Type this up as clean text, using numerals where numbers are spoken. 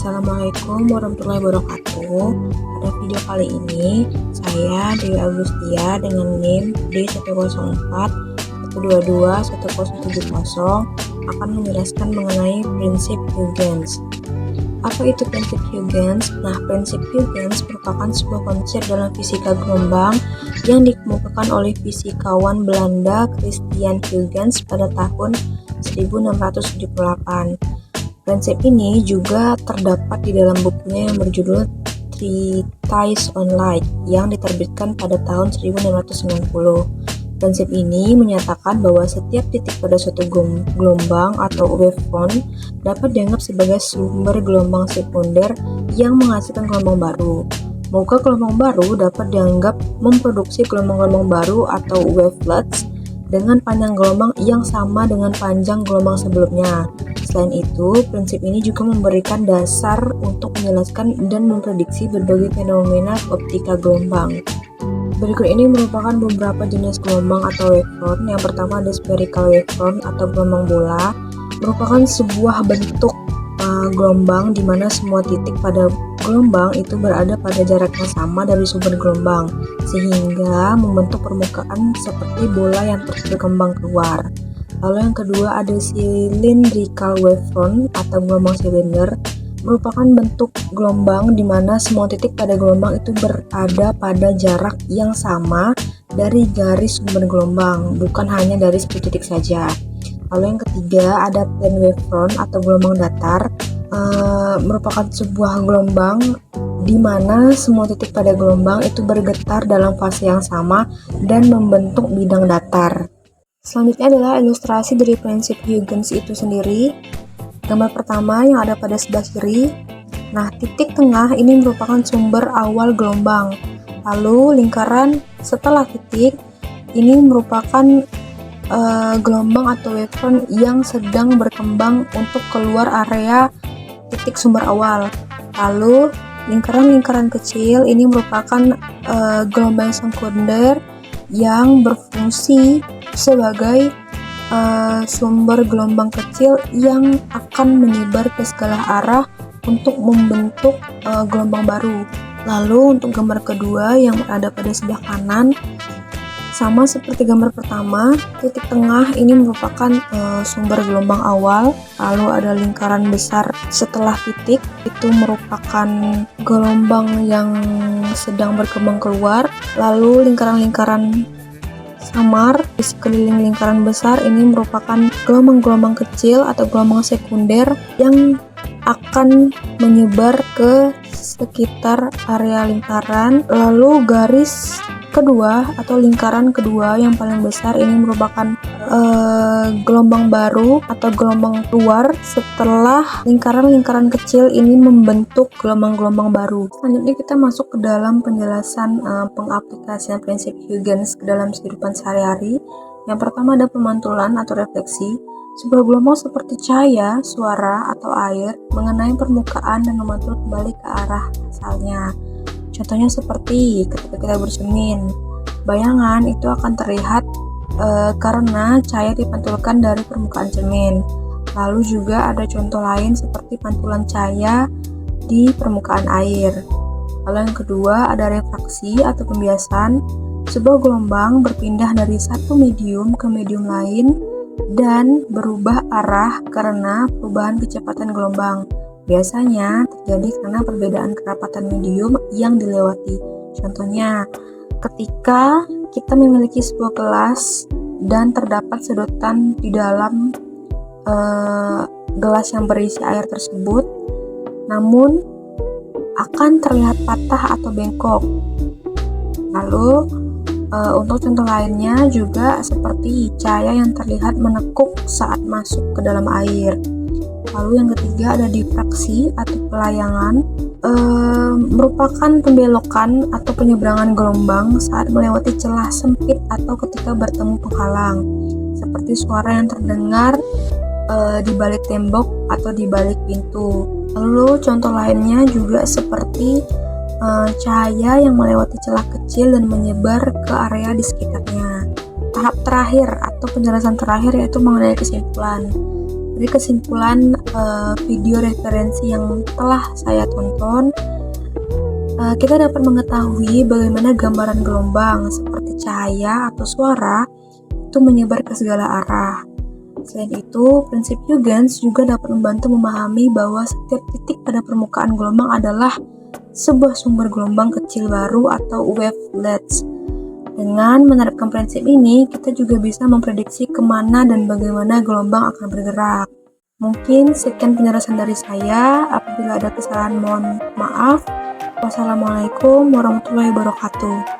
Assalamualaikum warahmatullahi wabarakatuh. Pada video kali ini, saya Dewi Agustia dengan NIM D104 122 1070 akan menjelaskan mengenai prinsip Huygens. Apa itu prinsip Huygens? Nah, prinsip Huygens merupakan sebuah konsep dalam fisika gelombang yang dikemukakan oleh fisikawan Belanda Christian Huygens pada tahun 1678. Prinsip ini juga terdapat di dalam bukunya yang berjudul Treatise on Light yang diterbitkan pada tahun 1690. Prinsip ini menyatakan bahwa setiap titik pada suatu gelombang atau wavefront dapat dianggap sebagai sumber gelombang sekunder yang menghasilkan gelombang baru. Maka gelombang baru dapat dianggap memproduksi gelombang-gelombang baru atau wavelets dengan panjang gelombang yang sama dengan panjang gelombang sebelumnya. Selain itu, prinsip ini juga memberikan dasar untuk menjelaskan dan memprediksi berbagai fenomena optika gelombang. Berikut ini merupakan beberapa jenis gelombang atau wavefront. Yang pertama ada spherical wavefront atau gelombang bola, merupakan sebuah bentuk gelombang di mana semua titik pada gelombang itu berada pada jarak yang sama dari sumber gelombang, sehingga membentuk permukaan seperti bola yang terus berkembang keluar. Lalu yang kedua ada cylindrical wavefront atau gelombang silinder, merupakan bentuk gelombang di mana semua titik pada gelombang itu berada pada jarak yang sama dari garis sumber gelombang, bukan hanya dari satu titik saja. Lalu yang ketiga ada plane wavefront atau gelombang datar, merupakan sebuah gelombang di mana semua titik pada gelombang itu bergetar dalam fase yang sama dan membentuk bidang datar. Selanjutnya adalah ilustrasi dari prinsip Huygens itu sendiri. Gambar pertama yang ada pada sebelah kiri. Nah, titik tengah ini merupakan sumber awal gelombang. Lalu lingkaran setelah titik ini merupakan gelombang atau wavefront yang sedang berkembang untuk keluar area titik sumber awal. Lalu lingkaran-lingkaran kecil ini merupakan gelombang sekunder yang berfungsi sebagai sumber gelombang kecil yang akan menyebar ke segala arah untuk membentuk gelombang baru. Lalu untuk gambar kedua yang ada pada sebelah kanan, sama seperti gambar pertama, titik tengah ini merupakan sumber gelombang awal. Lalu ada lingkaran besar setelah titik, itu merupakan gelombang yang sedang berkembang keluar. Lalu lingkaran-lingkaran samar di sekeliling lingkaran besar ini merupakan gelombang-gelombang kecil atau gelombang sekunder yang akan menyebar ke sekitar area lingkaran. Lalu garis kedua atau lingkaran kedua yang paling besar ini merupakan gelombang baru atau gelombang keluar setelah lingkaran-lingkaran kecil ini membentuk gelombang-gelombang baru. Selanjutnya kita masuk ke dalam penjelasan pengaplikasian prinsip Huygens ke dalam kehidupan sehari-hari. Yang pertama ada pemantulan atau refleksi. Sebuah gelombang seperti cahaya, suara, atau air mengenai permukaan dan memantul kembali ke arah asalnya. Contohnya seperti ketika kita bercermin, bayangan itu akan terlihat karena cahaya dipantulkan dari permukaan cermin. Lalu juga ada contoh lain seperti pantulan cahaya di permukaan air. Lalu yang kedua ada refraksi atau pembiasan. Sebuah gelombang berpindah dari satu medium ke medium lain dan berubah arah karena perubahan kecepatan gelombang. Biasanya terjadi karena perbedaan kerapatan medium yang dilewati. Contohnya, ketika kita memiliki sebuah gelas dan terdapat sedotan di dalam gelas yang berisi air tersebut, namun akan terlihat patah atau bengkok. Lalu untuk contoh lainnya juga seperti cahaya yang terlihat menekuk saat masuk ke dalam air. Lalu yang ketiga ada difraksi atau pelayangan, merupakan pembelokan atau penyeberangan gelombang saat melewati celah sempit atau ketika bertemu penghalang, seperti suara yang terdengar di balik tembok atau di balik pintu. Lalu contoh lainnya juga seperti cahaya yang melewati celah kecil dan menyebar ke area di sekitarnya. Tahap terakhir atau penjelasan terakhir yaitu mengenai kesimpulan. Dari kesimpulan video referensi yang telah saya tonton, kita dapat mengetahui bagaimana gambaran gelombang seperti cahaya atau suara itu menyebar ke segala arah. Selain itu, prinsip Huygens juga dapat membantu memahami bahwa setiap titik pada permukaan gelombang adalah sebuah sumber gelombang kecil baru atau wavelets. Dengan menerapkan prinsip ini, kita juga bisa memprediksi kemana dan bagaimana gelombang akan bergerak. Mungkin sekian penjelasan dari saya. Apabila ada kesalahan, mohon maaf. Wassalamualaikum warahmatullahi wabarakatuh.